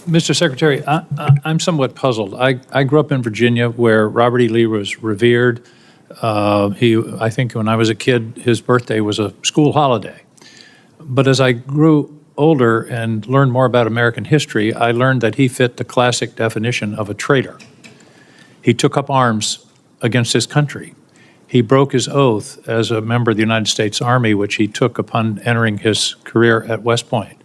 Mr. Secretary, I'm somewhat puzzled. I grew up in Virginia where Robert E. Lee was revered. I think when I was a kid, his birthday was a school holiday. But as I grew older and learned more about American history, I learned that he fit the classic definition of a traitor. He took up arms against his country. He broke his oath as a member of the United States Army, which he took upon entering his career at West Point.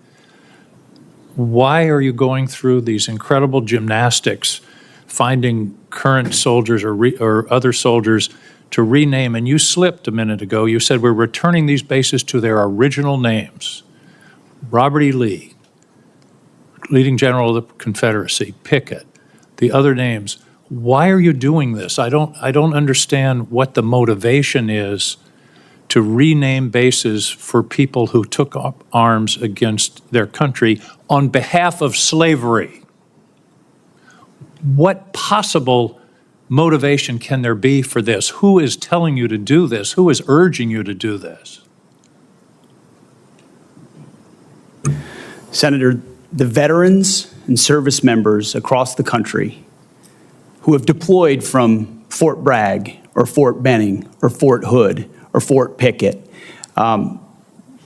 Why are you going through these incredible gymnastics, finding current soldiers or other soldiers to rename? And you slipped a minute ago. You said we're returning these bases to their original names. Robert E. Lee, leading general of the Confederacy, Pickett, the other names. Why are you doing this? I don't understand what the motivation is to rename bases for people who took up arms against their country on behalf of slavery. What possible motivation can there be for this? Who is telling you to do this? Who is urging you to do this? Senator, the veterans and service members across the country who have deployed from Fort Bragg or Fort Benning or Fort Hood or Fort Pickett,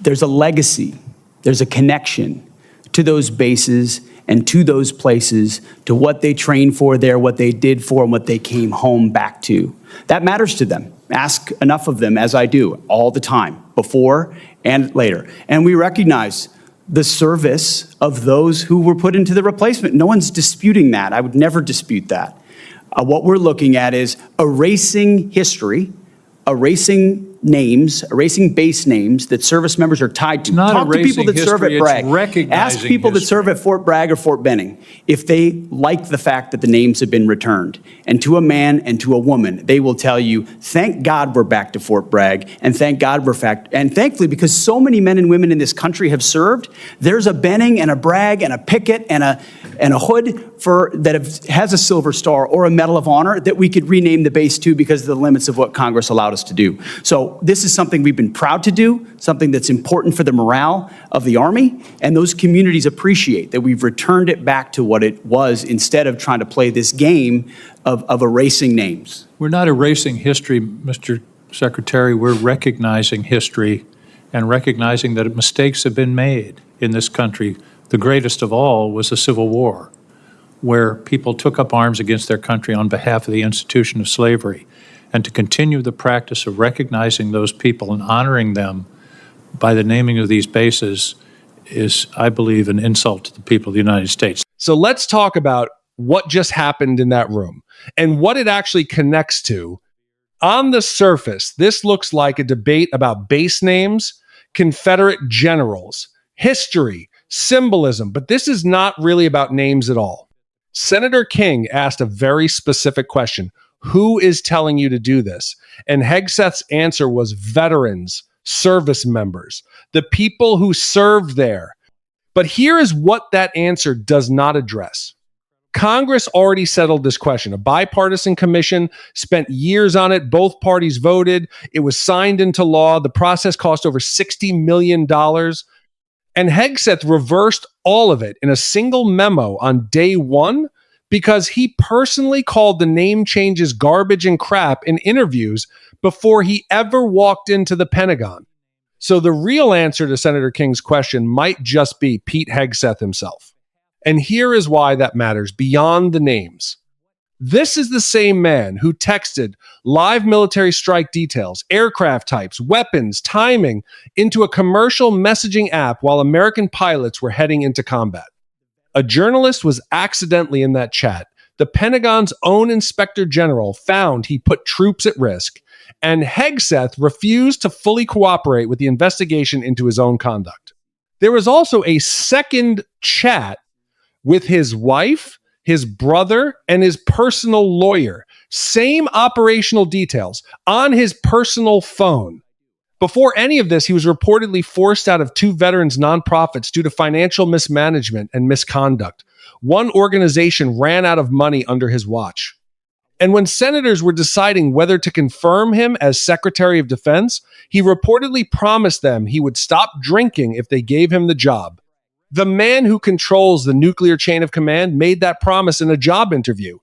there's a legacy, there's a connection to those bases and to those places, to what they trained for there, what they did for, and what they came home back to. That matters to them. Ask enough of them, as I do, all the time, before and later. And we recognize the service of those who were put into the replacement. No one's disputing that. I would never dispute that. What we're looking at is erasing history, erasing names, erasing base names that service members are tied to. Talk to people that serve at Bragg. Ask people that serve at Fort Bragg or Fort Benning if they like the fact that the names have been returned. And to a man and to a woman, they will tell you, thank God we're back to Fort Bragg, and thank God we're back. And thankfully, because so many men and women in this country have served, there's a Benning and a Bragg and a Pickett and a Hood has a Silver Star or a Medal of Honor that we could rename the base to because of the limits of what Congress allowed us to do. So this is something we've been proud to do, something that's important for the morale of the Army, and those communities appreciate that we've returned it back to what it was instead of trying to play this game of erasing names. We're not erasing history, Mr. Secretary. We're recognizing history and recognizing that mistakes have been made in this country. The greatest of all was the Civil War, where people took up arms against their country on behalf of the institution of slavery. And to continue the practice of recognizing those people and honoring them by the naming of these bases is, I believe, an insult to the people of the United States. So let's talk about what just happened in that room and what it actually connects to. On the surface, this looks like a debate about base names, Confederate generals, history, symbolism, but this is not really about names at all. Senator King asked a very specific question. Who is telling you to do this? And Hegseth's answer was veterans, service members, the people who served there. But here is what that answer does not address. Congress already settled this question. A bipartisan commission spent years on it. Both parties voted. It was signed into law. The process cost over $60 million. And Hegseth reversed all of it in a single memo on day one, because he personally called the name changes garbage and crap in interviews before he ever walked into the Pentagon. So the real answer to Senator King's question might just be Pete Hegseth himself. And here is why that matters beyond the names. This is the same man who texted live military strike details, aircraft types, weapons, timing into a commercial messaging app while American pilots were heading into combat. A journalist was accidentally in that chat. The Pentagon's own inspector general found he put troops at risk, and Hegseth refused to fully cooperate with the investigation into his own conduct. There was also a second chat with his wife, his brother, and his personal lawyer. Same operational details on his personal phone. Before any of this, he was reportedly forced out of 2 veterans nonprofits due to financial mismanagement and misconduct. One organization ran out of money under his watch. And when senators were deciding whether to confirm him as Secretary of Defense, he reportedly promised them he would stop drinking if they gave him the job. The man who controls the nuclear chain of command made that promise in a job interview.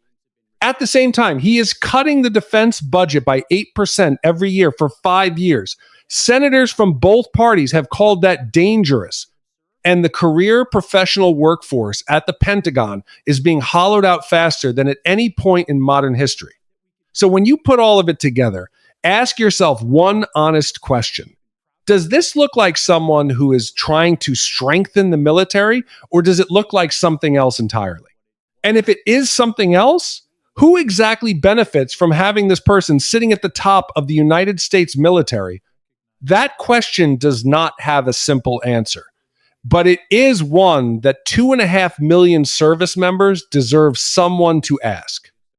At the same time, he is cutting the defense budget by 8% every year for 5 years. Senators from both parties have called that dangerous. And the career professional workforce at the Pentagon is being hollowed out faster than at any point in modern history. So when you put all of it together, ask yourself one honest question. Does this look like someone who is trying to strengthen the military, or does it look like something else entirely? And if it is something else, who exactly benefits from having this person sitting at the top of the United States military? That question does not have a simple answer, but it is one that 2.5 million service members deserve someone to ask.